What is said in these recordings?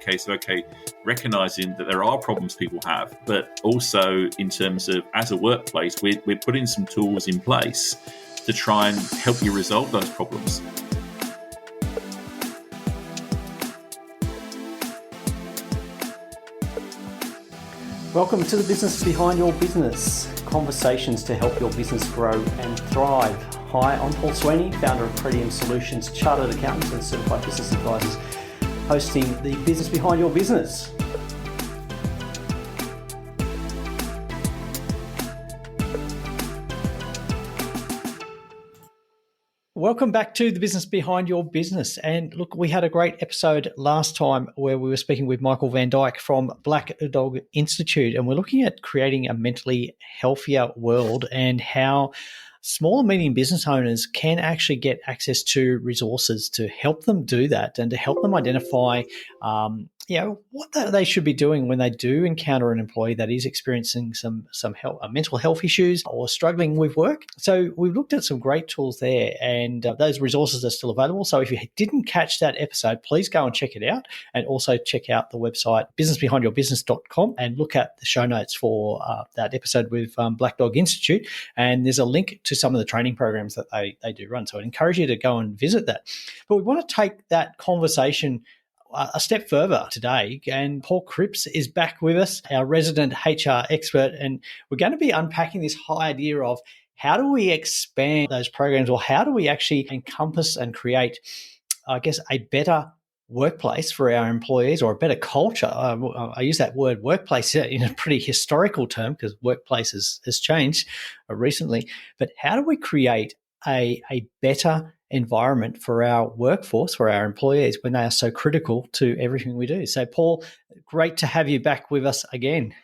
case of, recognizing that there are problems people have, but also in terms of as a workplace, we're putting some tools in place to try and help you resolve those problems. Welcome to the Business Behind Your Business, conversations to help your business grow and thrive. Hi, I'm Paul Sweeney, founder of Cripps Solutions, chartered accountants and certified business advisors, hosting the Business Behind Your Business. Welcome back to the Business Behind Your Business. And look, we had a great episode last time where we were speaking with Michael Van Dyke from Black Dog Institute, and we're looking at creating a mentally healthier world and how small and medium business owners can actually get access to resources to help them do that and to help them identify what they should be doing when they do encounter an employee that is experiencing some mental health issues or struggling with work. So we've looked at some great tools there, and those resources are still available. So if you didn't catch that episode, please go and check it out, and also check out the website businessbehindyourbusiness.com and look at the show notes for that episode with Black Dog Institute. And there's a link to some of the training programs that they do run. So I'd encourage you to go and visit that. But we want to take that conversation a step further today, and Paul Cripps is back with us, our resident HR expert, and we're going to be unpacking this whole idea of how do we expand those programs, or how do we actually encompass and create, I guess, a better workplace for our employees, or a better culture. I use that word workplace in a pretty historical term because workplace has changed recently, but how do we create a better environment for our workforce, for our employees, when they are so critical to everything we do? So, Paul, great to have you back with us again.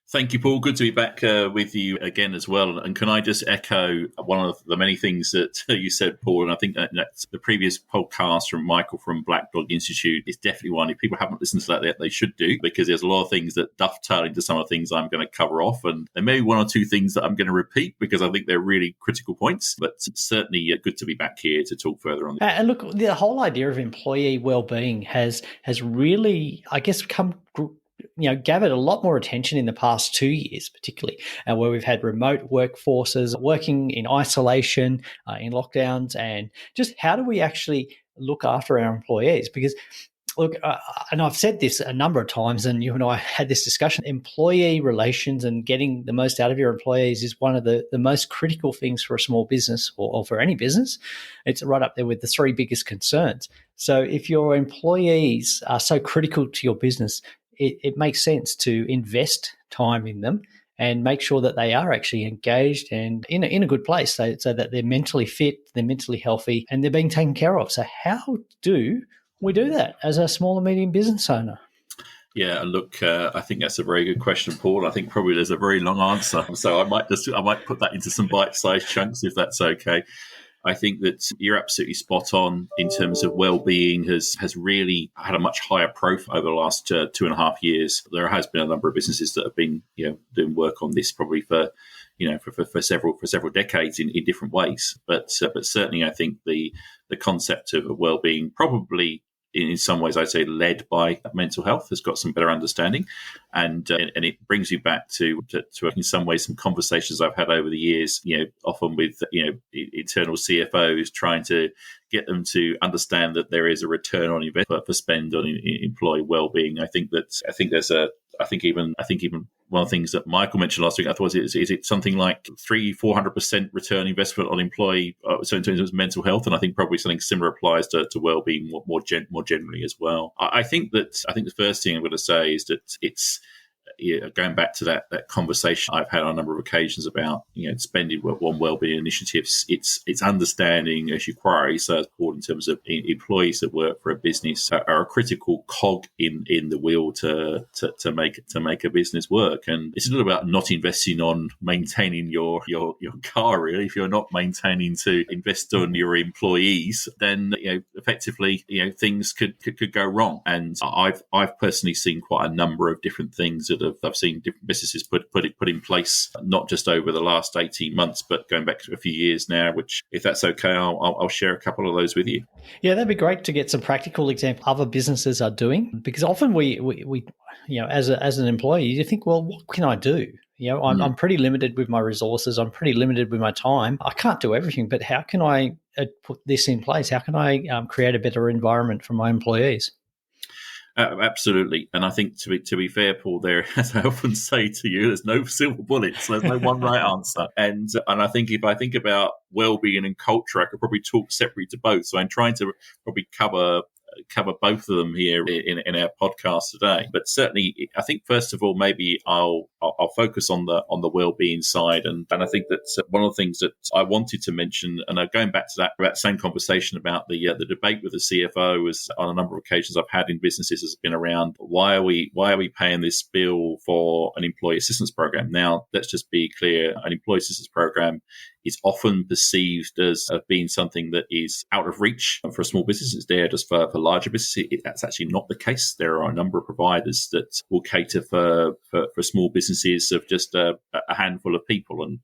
Thank you, Paul. Good to be back with you again as well. And can I just echo one of the many things that you said, Paul? And I think that's the previous podcast from Michael from Black Dog Institute is definitely one. If people haven't listened to that, they should do, because there's a lot of things that dovetail into some of the things I'm going to cover off. And there may be one or two things that I'm going to repeat because I think they're really critical points, but certainly good to be back here to talk further on this. And look, the whole idea of employee well-being has really, I guess, gathered a lot more attention in the past 2 years, particularly where we've had remote workforces working in isolation, in lockdowns, and just how do we actually look after our employees? Because look, and I've said this a number of times, and you and I had this discussion, employee relations and getting the most out of your employees is one of the most critical things for a small business or for any business. It's right up there with the three biggest concerns. So if your employees are so critical to your business, it makes sense to invest time in them and make sure that they are actually engaged and in a good place so that they're mentally fit, they're mentally healthy, and they're being taken care of. So how do we do that as a small and medium business owner? Yeah, look, I think that's a very good question, Paul. I think probably there's a very long answer, so I might put that into some bite-sized chunks if that's okay. I think that you're absolutely spot on in terms of well-being has really had a much higher profile over the last 2.5 years. There has been a number of businesses that have been doing work on this probably for several decades in different ways. But certainly I think the concept of well-being probably in some ways, I'd say, led by mental health, has got some better understanding, and it brings you back to in some ways some conversations I've had over the years. Often with internal CFOs trying to get them to understand that there is a return on investment for spend on employee well-being. I think even one of the things that Michael mentioned last week, I thought, is it something like 300-400% return investment on employee, so in terms of mental health, and I think probably something similar applies to well-being more generally as well. I think the first thing I'm going to say is that it's going back to that conversation I've had on a number of occasions about spending on wellbeing initiatives. It's understanding, as you query, so Paul, in terms of employees that work for a business are a critical cog in the wheel to make a business work. And it's a little about not investing on maintaining your car. Really, if you're not maintaining to invest on your employees, then effectively things could go wrong. And I've personally seen quite a number of different things that I've seen different businesses put in place, not just over the last 18 months, but going back to a few years now, which, if that's okay, I'll share a couple of those with you. Yeah, that'd be great to get some practical examples other businesses are doing, because often we as an employee, you think, well, what can I do? I'm pretty limited with my resources. I'm pretty limited with my time. I can't do everything, but how can I put this in place? How can I create a better environment for my employees? Absolutely, and I think to be fair, Paul, there, as I often say to you, there's no silver bullets. There's no one right answer, and I think if I think about well-being and culture, I could probably talk separately to both. So I'm trying to probably cover both of them here in our podcast today. But certainly, I think first of all, maybe I'll focus on the well-being side, and I think that one of the things that I wanted to mention, and going back to that same conversation about the debate with the CFO, was on a number of occasions I've had in businesses has been around why are we paying this bill for an employee assistance program? Now, let's just be clear: an employee assistance program is often perceived as being something that is out of reach for a small business. It's there just for larger businesses. That's actually not the case. There are a number of providers that will cater for small businesses of just a handful of people and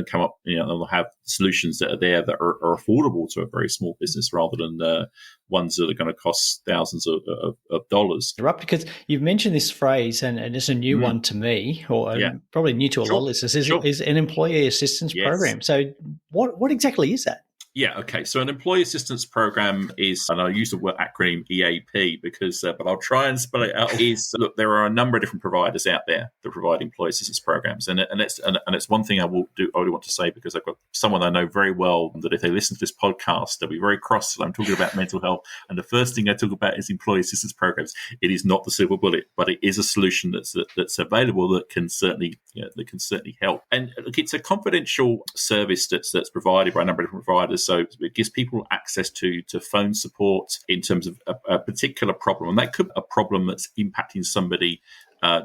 come up, and they'll have solutions that are there that are affordable to a very small business rather than ones that are going to cost thousands of dollars. Right, because you've mentioned this phrase, and it's a new one to me, or probably new to a lot of listeners, is an employee assistance program. So what exactly is that? Yeah, okay. So an employee assistance program is, and I'll use the word acronym EAP but I'll try and spell it out. Look, there are a number of different providers out there that provide employee assistance programs, and it's one thing I would want to say, because I've got someone I know very well that if they listen to this podcast, they'll be very cross that I'm talking about mental health. And the first thing I talk about is employee assistance programs. It is not the silver bullet, but it is a solution that's available that can certainly help. And look, it's a confidential service that's provided by a number of different providers. So it gives people access to phone support in terms of a particular problem. And that could be a problem that's impacting somebody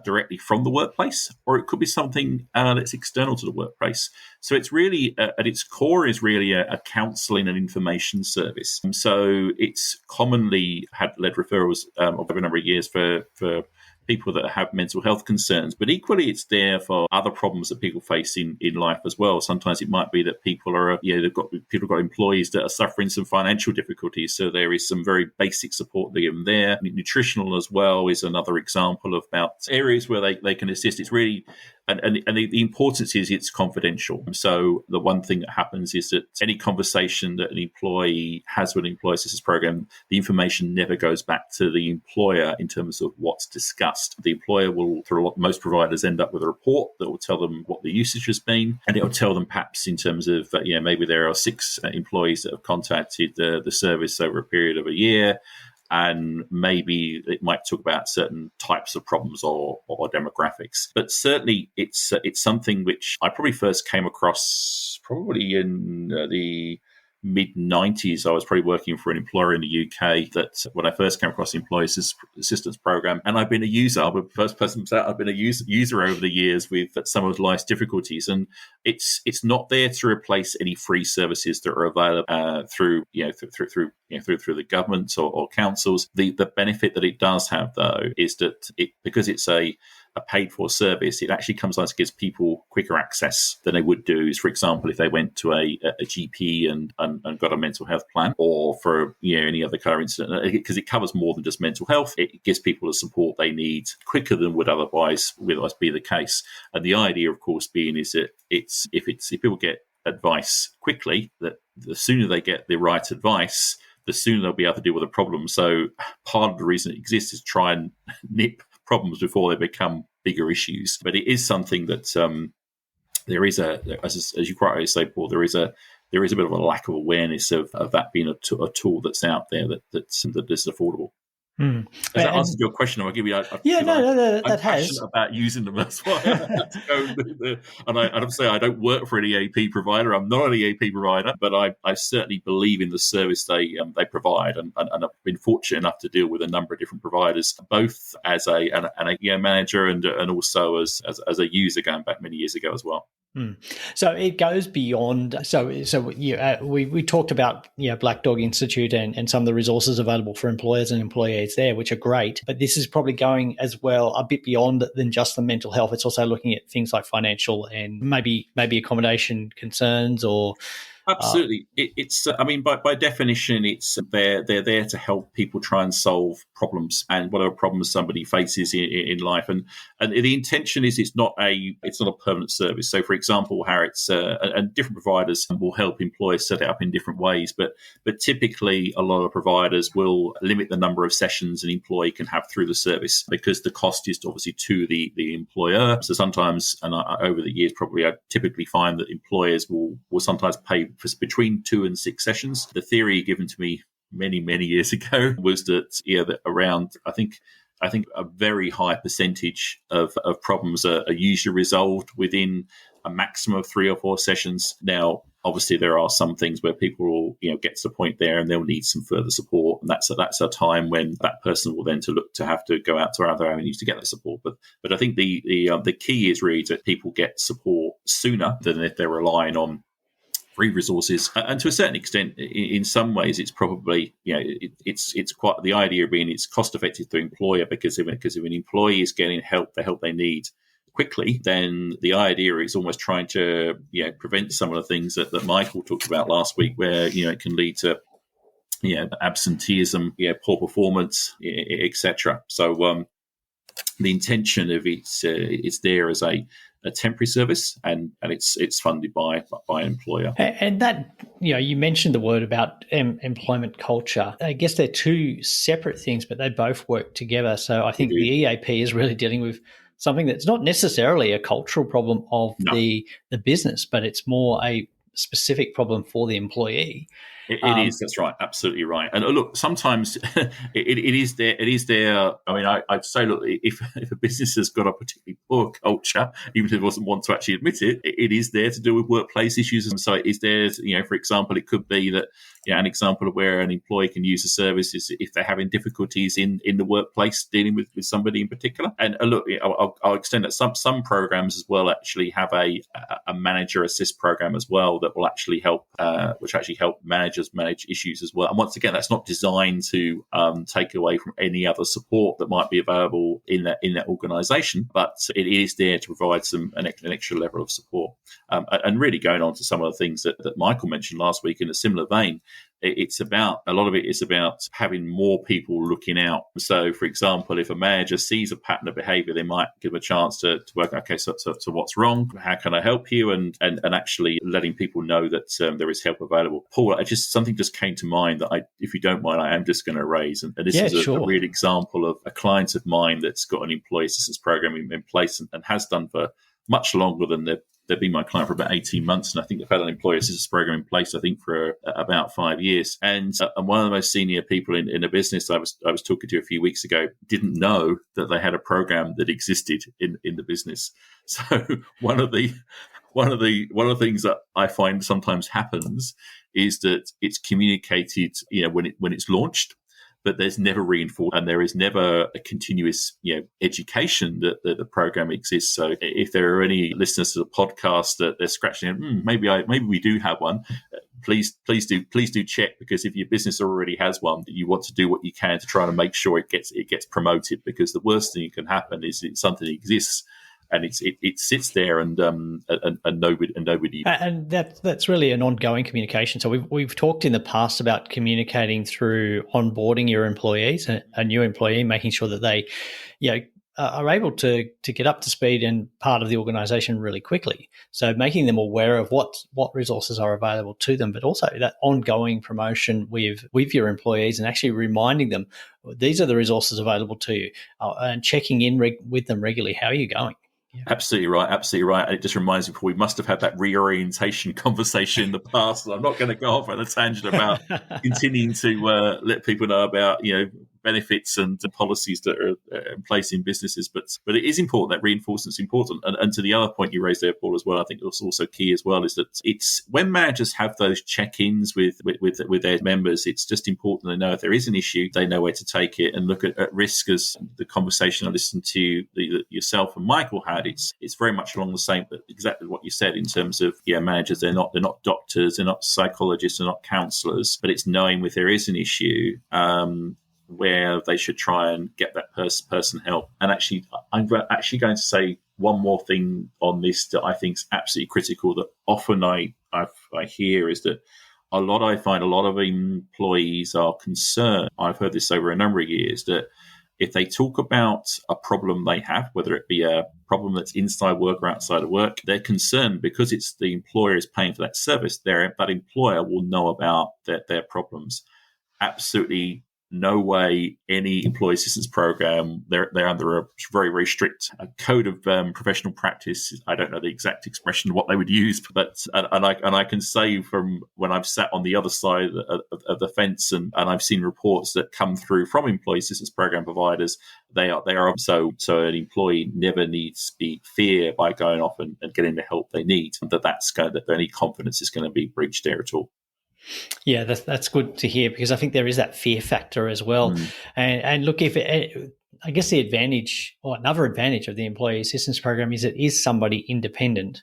directly from the workplace, or it could be something that's external to the workplace. So it's really, at its core, is really a counselling and information service. So it's commonly led referrals over a number of years for people that have mental health concerns, but equally it's there for other problems that people face in life as well. Sometimes it might be that people have got employees that are suffering some financial difficulties, so there is some very basic support they give them there. Nutritional as well is another example of about areas where they can assist. It's really and the importance is it's confidential. So the one thing that happens is that any conversation that an employee has with an employee assistance program, the information never goes back to the employer in terms of what's discussed. The employer will, most providers, end up with a report that will tell them what the usage has been, and it will tell them perhaps in terms of, maybe there are 6 employees that have contacted the service over a period of a year. And maybe it might talk about certain types of problems or demographics. But certainly it's something which I probably first came across probably in the mid-90s. I was probably working for an employer in the UK that when I first came across the employee assistance program, and I've been a user. I'm the first person to say I've been a user over the years with some of life's difficulties, and it's not there to replace any free services that are available through the government or councils. The benefit that it does have, though, is that because it's a paid for service, it actually comes out and gives people quicker access than they would do, for example, if they went to a GP and got a mental health plan, or for any other kind of incident, because it covers more than just mental health. It gives people the support they need quicker than would otherwise be the case. And the idea, of course, being is that if people get advice quickly, that the sooner they get the right advice, the sooner they'll be able to deal with the problem. So part of the reason it exists is try and nip problems before they become bigger issues. But it is something that there is as you quite rightly say, Paul, there is a bit of a lack of awareness of that being a tool that's out there that is affordable. Has that answered your question? I'll give you. That has. Passionate about using them. That's why I had to go. And I'm saying I don't work for an EAP provider. I'm not an EAP provider, but I certainly believe in the service they provide, and I've been fortunate enough to deal with a number of different providers, both as a manager and also as a user going back many years ago as well. So it goes beyond. We talked about Black Dog Institute and some of the resources available for employers and employees there, which are great. But this is probably going as well a bit beyond than just the mental health. It's also looking at things like financial and maybe accommodation concerns or. Absolutely. I mean, by definition, they're there to help people try and solve problems and whatever problems somebody faces in life. And the intention is it's not a permanent service. So, for example, Harriet's and different providers will help employers set it up in different ways. But typically, a lot of providers will limit the number of sessions an employee can have through the service because the cost is obviously to the employer. So sometimes, and over the years, probably I typically find that employers will sometimes pay for between 2 and 6 sessions. The theory given to me many years ago was that that around I think a very high percentage of problems are usually resolved within a maximum of 3 or 4 sessions. Now, obviously, there are some things where people will get to the point there and they'll need some further support, and that's a time when that person will then have to go out to other avenues to get that support. But I think the key is really that people get support sooner than if they're relying on free resources, and to a certain extent, in some ways, it's probably it's quite the idea being it's cost effective to the employer because if an employee is getting the help they need quickly, then the idea is almost trying to prevent some of the things that Michael talked about last week, where it can lead to absenteeism, poor performance, etc. So the intention of it's there as a temporary service, and it's funded by an employer. And that you mentioned the word about employment culture. I guess they're two separate things, but they both work together. So I think the EAP is really dealing with something that's not necessarily a cultural problem of the business, but it's more a specific problem for the employee. It is. That's right. Absolutely right. And look, sometimes it is there. It is there. I mean, I'd say, look, if a business has got a particularly poor culture, even if it doesn't want to actually admit it, it is there to deal with workplace issues. And so it is there. For example, it could be that an example of where an employee can use a service is if they're having difficulties in the workplace dealing with somebody in particular. And look, I'll extend that. Some programs as well actually have a manager assist program as well that will actually help, managers manage issues as well. And once again, that's not designed to take away from any other support that might be available in that organisation, but it is there to provide an extra level of support. And really going on to some of the things that Michael mentioned last week in a similar vein, it's about a lot of it is about having more people looking out. So, for example, if a manager sees a pattern of behaviour, they might give a chance to work. Okay, so what's wrong? How can I help you? And actually letting people know that there is help available. Paul, something just came to mind that if you don't mind, I am just going to raise. And this is a real example of a client of mine that's got an employee assistance program in place and has done for much longer than they've been my client for about 18 months, and I think they've had an employee assistance program in place, I think, for about 5 years. And one of the most senior people in a business I was talking to a few weeks ago didn't know that they had a program that existed in the business. So one of the things that I find sometimes happens is that it's communicated, when it's launched, but there's never reinforced, and there is never a continuous, education that the program exists. So if there are any listeners to the podcast that they're scratching, maybe we do have one. Please do check, because if your business already has one, you want to do what you can to try to make sure it gets promoted. Because the worst thing that can happen is something exists and it sits there and nobody. And that's really an ongoing communication. So we've talked in the past about communicating through onboarding your employees, a new employee, making sure that they, are able to get up to speed and part of the organisation really quickly. So making them aware of what resources are available to them, but also that ongoing promotion with your employees and actually reminding them these are the resources available to you, and checking in with them regularly. How are you going? Yeah. Absolutely right. And it just reminds me, we must have had that reorientation conversation in the past. I'm not going to go off on a tangent about continuing to let people know about, benefits and the policies that are in place in businesses. But it is important, that reinforcement's important. And to the other point you raised there, Paul, as well, I think it's also key as well, is that it's when managers have those check-ins with their members, it's just important to know if there is an issue, they know where to take it and look at risk. As the conversation I listened to yourself and Michael had, it's very much along the same, but exactly what you said in terms of managers. They're not doctors, they're not psychologists, they're not counsellors, but it's knowing if there is an issue where they should try and get that person help. And actually, I'm actually going to say one more thing on this that I think is absolutely critical, that often I hear, is that I find a lot of employees are concerned. I've heard this over a number of years, that if they talk about a problem they have, whether it be a problem that's inside work or outside of work, they're concerned because it's the employer is paying for that service. That employer will know about their problems. Absolutely no way any employee assistance program. They're under a very, very strict code of professional practice. I don't know the exact expression of what they would use, but I can say from when I've sat on the other side of the fence and I've seen reports that come through from employee assistance program providers, they are so an employee never needs to be fear by going off and getting the help they need. That any confidence is going to be breached there at all. Yeah, that's good to hear, because I think there is that fear factor as well. And look, I guess the advantage, or another advantage of the employee assistance program, is it is somebody independent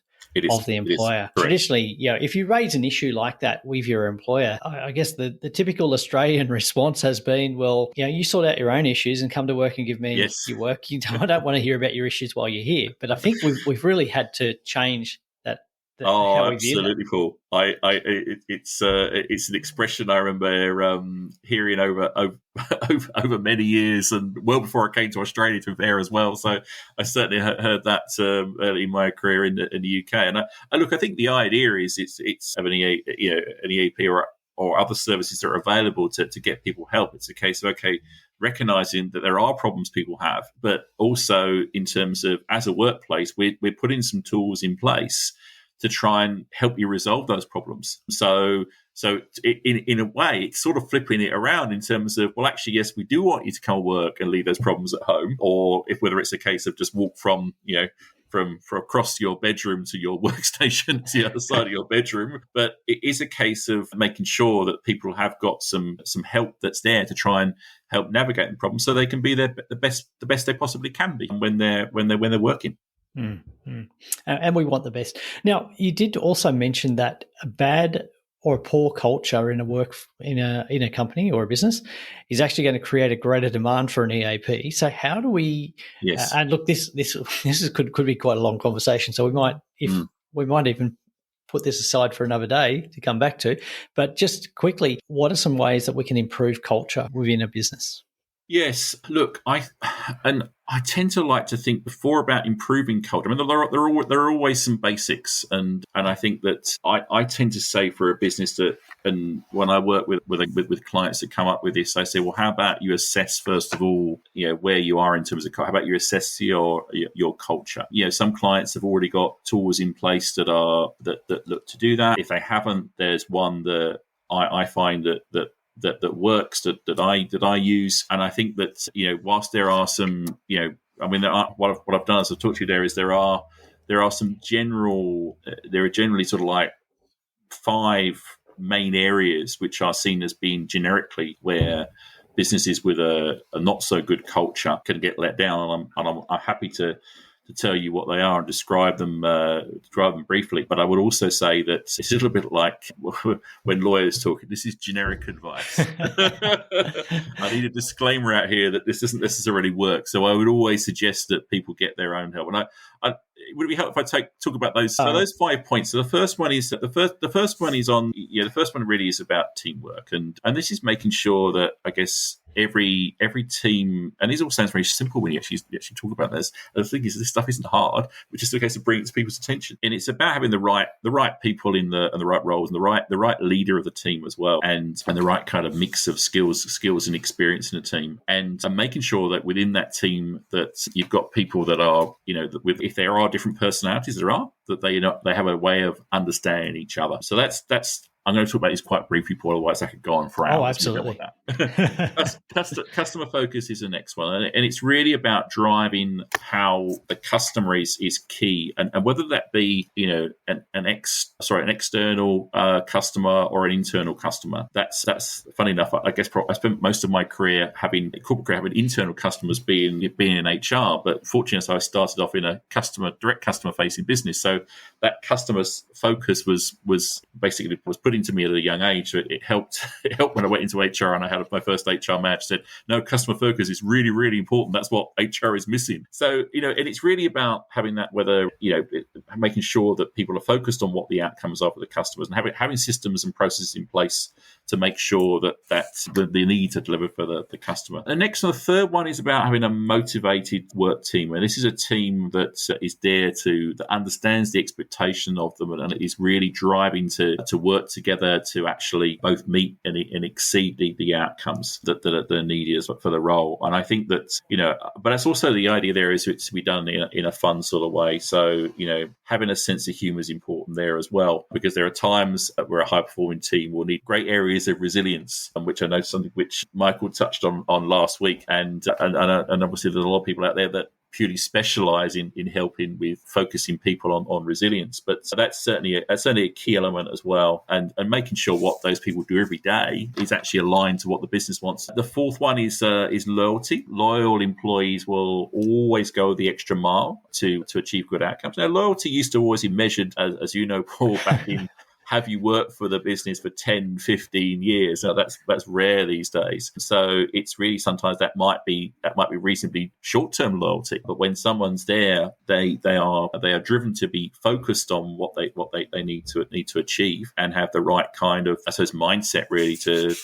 of the employer. Traditionally, if you raise an issue like that with your employer, I guess the typical Australian response has been, well, you sort out your own issues and come to work and give me your work. I don't want to hear about your issues while you're here. But I think we've really had to change that. Oh, absolutely, Paul. It's an expression I remember hearing over many years, and well before I came to Australia, to be fair, as well. So I certainly heard that early in my career in the UK. And I think the idea is it's having an EAP or other services that are available to get people help. It's a case of recognizing that there are problems people have, but also in terms of, as a workplace, we're putting some tools in place to try and help you resolve those problems. So in a way, it's sort of flipping it around in terms of, well, actually, yes, we do want you to come work and leave those problems at home, or whether it's a case of just walk from across your bedroom to your workstation to the other side of your bedroom. But it is a case of making sure that people have got some help that's there to try and help navigate the problem, so they can be the best they possibly can be when they're working. Mm-hmm. And we want the best. Now, you did also mention that a bad or a poor culture in a company or a business is actually going to create a greater demand for an EAP. So how do we? Yes. And look, this could be quite a long conversation. So we might even put this aside for another day to come back to. But just quickly, what are some ways that we can improve culture within a business? Yes, look, I tend to like to think before about improving culture. I mean, there are always some basics, and I think that I tend to say for a business that, and when I work with clients that come up with this, I say, well, how about you assess first of all, where you are in terms of how about you assess your culture. Some clients have already got tools in place that look to do that. If they haven't, there's one that I find that works that I use. And I think that whilst there are some what I've done as I've talked to you there is there are some generally sort of like 5 main areas which are seen as being generically where businesses with a not so good culture can get let down. And I'm happy to tell you what they are and describe them briefly. But I would also say that it's a little bit like when lawyers talk, this is generic advice. I need a disclaimer out here that this doesn't necessarily work. So I would always suggest that people get their own help. And would it be helpful if I talk about those? So those 5 points. So the first one is the first one really is about teamwork, and this is making sure that, I guess, every team, and this all sounds very simple when you actually talk about this. And the thing is, this stuff isn't hard, which is a case of bringing it to people's attention. And it's about having the right people in the right roles, and the right leader of the team as well, and the right kind of mix of skills and experience in a team, and making sure that within that team that you've got people that are, if there are different personalities, that they have a way of understanding each other. So that's I'm going to talk about this quite briefly, Paul, otherwise I could go on for hours. Oh, absolutely. Customer focus is the next one, and it's really about driving how the customer is key, and whether that be an external customer or an internal customer. That's funny enough. I guess I spent most of my career having internal customers being in HR, but fortunately, I started off in a direct customer facing business, so that customer's focus was basically put into me at a young age. So it helped when I went into HR and I had my first HR manager said, no, customer focus is really, really important. That's what HR is missing. So, and it's really about having that, whether, making sure that people are focused on what the outcomes are for the customers and having systems and processes in place to make sure that the needs are delivered for the customer. And next, the third one is about having a motivated work team. And this is a team that is there that understands the expectation of them and is really driving to work together to actually both meet and exceed the outcomes that are needed for the role. And I think that, but that's also the idea there is it's to be done in a fun sort of way. So, having a sense of humor is important there as well, because there are times where a high performing team will need great areas of resilience, which I know something which Michael touched on last week. And obviously there's a lot of people out there that purely specialize in helping with focusing people on resilience. But that's certainly a key element as well. And making sure what those people do every day is actually aligned to what the business wants. The fourth one is loyalty. Loyal employees will always go the extra mile to achieve good outcomes. Now, loyalty used to always be measured, as you know, Paul, back in have you worked for the business for 10, 15 years? Now, that's rare these days. So it's really sometimes that might be reasonably short-term loyalty. But when someone's there, they are driven to be focused on what they need to achieve and have the right kind of, I suppose, mindset really to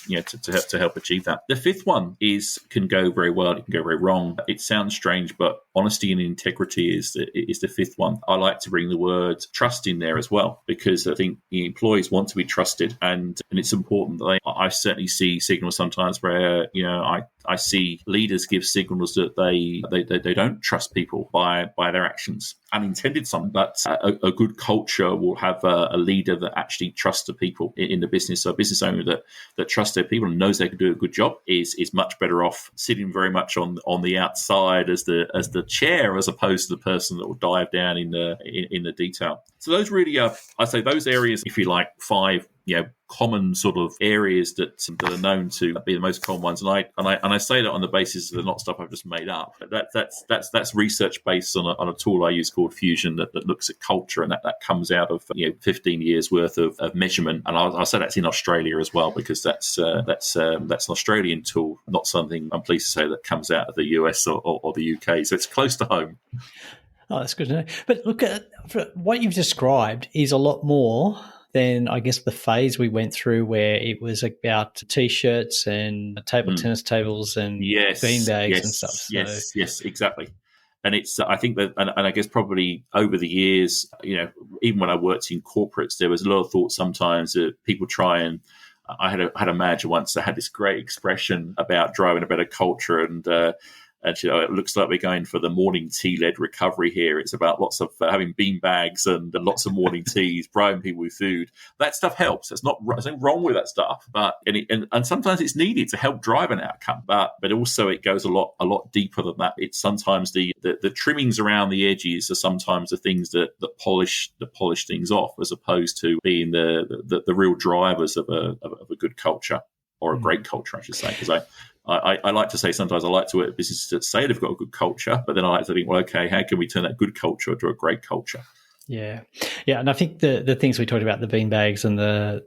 help achieve that. The fifth one can go very well, it can go very wrong. It sounds strange, but honesty and integrity is the fifth one. I like to bring the word trust in there as well, because I think employees want to be trusted, and it's important that I certainly see signals sometimes where I see leaders give signals that they don't trust people by their actions. Unintended some, but a good culture will have a leader that actually trusts the people in the business. So a business owner that trusts their people and knows they can do a good job is much better off sitting very much on the outside as the chair, as opposed to the person that will dive down in the detail. So those really are, I say, those areas, if you like, 5 common sort of areas that are known to be the most common ones. And I say that on the basis that they're not stuff I've just made up. That's research based on a tool I use called Fusion that looks at culture, and that comes out of 15 years worth of measurement. And I'll say that's in Australia as well, because that's an Australian tool, not something, I'm pleased to say, that comes out of the US or the UK. So it's close to home. Oh, that's good to know. But look, what you've described is a lot more than, I guess, the phase we went through where it was about T-shirts and tennis tables and beanbags and stuff. So. Yes, exactly. And it's, I think that, and I guess probably over the years, even when I worked in corporates, there was a lot of thought sometimes that people try and, I had a manager once that had this great expression about driving a better culture, and it looks like we're going for the morning tea-led recovery here. It's about lots of having bean bags and lots of morning teas, bribing people with food. That stuff helps. There's nothing wrong with that stuff, but and sometimes it's needed to help drive an outcome. But also it goes a lot deeper than that. It's sometimes the trimmings around the edges are sometimes the things that polish things off, as opposed to being the real drivers of a good culture, or a great culture, I should say, because I like to say sometimes I like to work with businesses that say they've got a good culture, but then I like to think, well, okay, how can we turn that good culture to a great culture? Yeah. And I think the things we talked about, the beanbags and the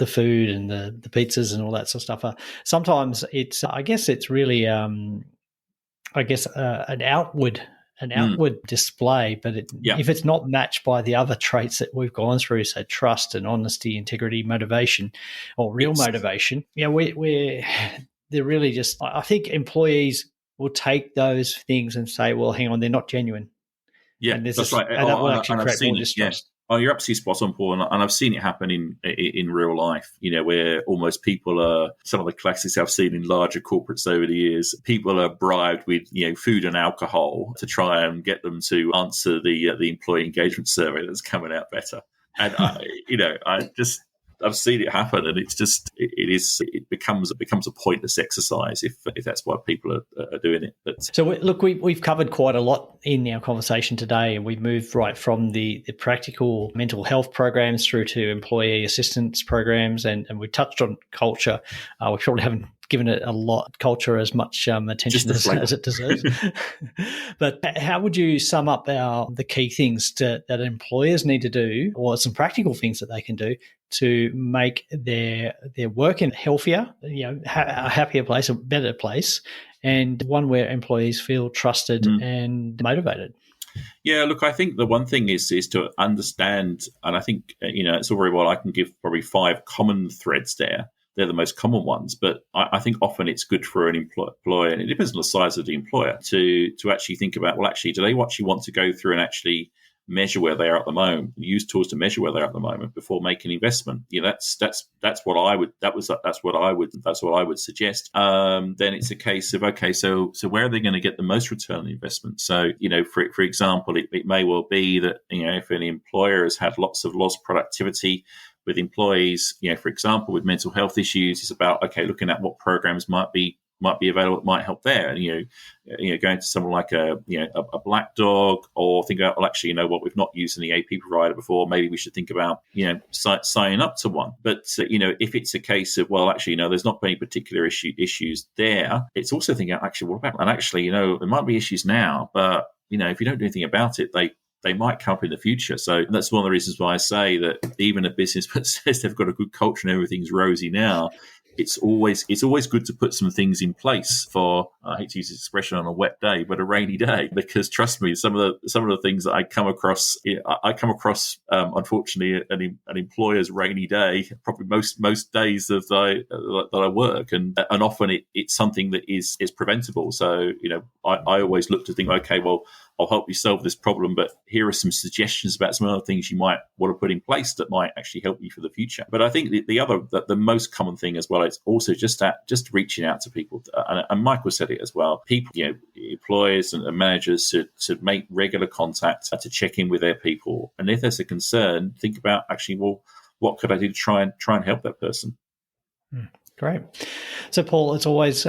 food and the pizzas and all that sort of stuff, sometimes it's, I guess it's really, an outward display, but if it's not matched by the other traits that we've gone through, so trust and honesty, integrity, motivation, or real motivation, they're really just, I think employees will take those things and say, well, hang on, they're not genuine. Yeah, that's right. And that will actually create more distrust. Oh, you're absolutely spot on, Paul. And I've seen it happen in real life, where almost people are, some of the classics I've seen in larger corporates over the years, people are bribed with, food and alcohol to try and get them to answer the employee engagement survey that's coming out better. And, I've seen it happen, and it's just it becomes a pointless exercise if that's why people are doing it. But so look, we've covered quite a lot in our conversation today, and we've moved right from the practical mental health programs through to employee assistance programs, and we touched on culture. We probably haven't given it a lot, culture, as much attention as it deserves. But how would you sum up the key things that employers need to do, or some practical things that they can do to make their work healthier, a happier place, a better place, and one where employees feel trusted and motivated? Yeah, look, I think the one thing is to understand, and I think, it's all very well, I can give probably 5 common threads there. They're the most common ones, but I think often it's good for an employer, and it depends on the size of the employer, to actually think about, well, actually, do they actually want to go through and actually measure where they are at the moment, use tools to measure where they are at the moment before making investment? That's what I would suggest. Then it's a case of, okay, so where are they going to get the most return on investment? So, for example, it may well be that, if an employer has had lots of lost productivity with employees, for example, with mental health issues, it's about, okay, looking at what programs might be available that might help there. And, going to someone like a Black Dog, or think about, well, actually, we've not used any AP provider before. Maybe we should think about, signing up to one. But, if it's a case of, well, actually, there's not any particular issues there, it's also thinking, actually, what about, and actually, there might be issues now, but, if you don't do anything about it, they might come up in the future. So that's one of the reasons why I say that even a business that says they've got a good culture and everything's rosy now, it's always good to put some things in place for, I hate to use this expression on a wet day, but a rainy day. Because trust me, some of the things that I come across, unfortunately, an employer's rainy day, probably most days that I work, and often it's something that is preventable. So I always look to think, okay, well, I'll help you solve this problem, but here are some suggestions about some other things you might want to put in place that might actually help you for the future. But I think the most common thing as well, it's also just reaching out to people. And Michael said it as well. People, employers and managers should make regular contact to check in with their people. And if there's a concern, think about actually, well, what could I do to try and help that person? Great. So, Paul, it's always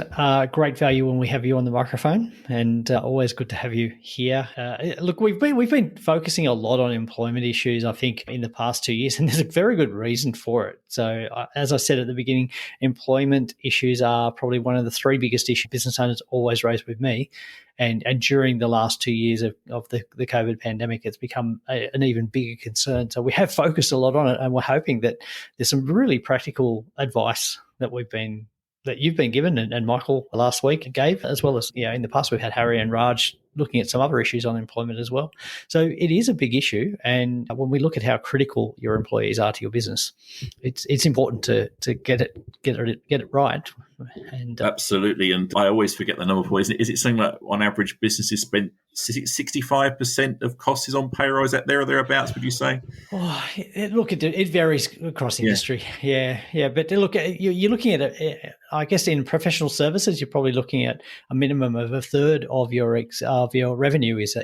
great value when we have you on the microphone, and always good to have you here. Look, we've been focusing a lot on employment issues, I think, in the past 2 years, and there's a very good reason for it. So, as I said at the beginning, employment issues are probably one of the 3 biggest issues business owners always raise with me. And during the last 2 years of the COVID pandemic, it's become an even bigger concern. So we have focused a lot on it, and we're hoping that there's some really practical advice that you've been given, and Michael last week gave, as well as in the past we've had Harry and Raj looking at some other issues on employment as well. So it is a big issue, and when we look at how critical your employees are to your business, it's important to get it right. And absolutely, and I always forget the number. Is it something like on average businesses spend 65% of costs is on payroll? Is that there or thereabouts, would you say? Oh, it varies across industry. Yeah. But look, you're looking at I guess in professional services, you're probably looking at a minimum of a third of your revenue is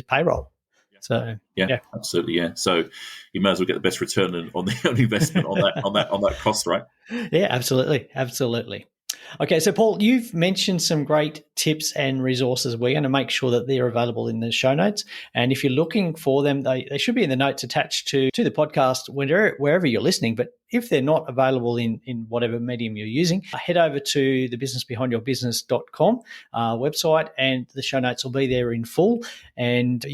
payroll. So yeah, absolutely, yeah. So you may as well get the best return on the investment on that cost, right? Yeah, absolutely. Okay, so Paul, you've mentioned some great tips and resources. We're going to make sure that they're available in the show notes. And if you're looking for them, they should be in the notes attached to the podcast wherever you're listening. But if they're not available in whatever medium you're using, head over to the businessbehindyourbusiness.com website, and the show notes will be there in full. And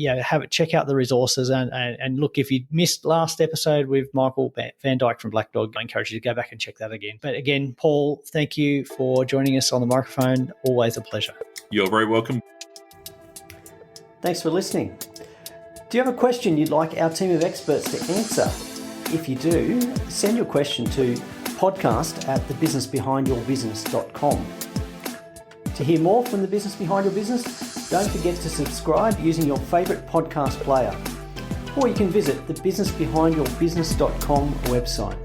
check out the resources. And look, if you missed last episode with Michael Van Dyke from Black Dog, I encourage you to go back and check that again. But again, Paul, thank you for joining us on the microphone. Always a pleasure. You're very welcome. Thanks for listening. Do you have a question you'd like our team of experts to answer? If you do, send your question to podcast@thebusinessbehindyourbusiness.com. To hear more from The Business Behind Your Business, don't forget to subscribe using your favourite podcast player. Or you can visit the businessbehindyourbusiness.com website.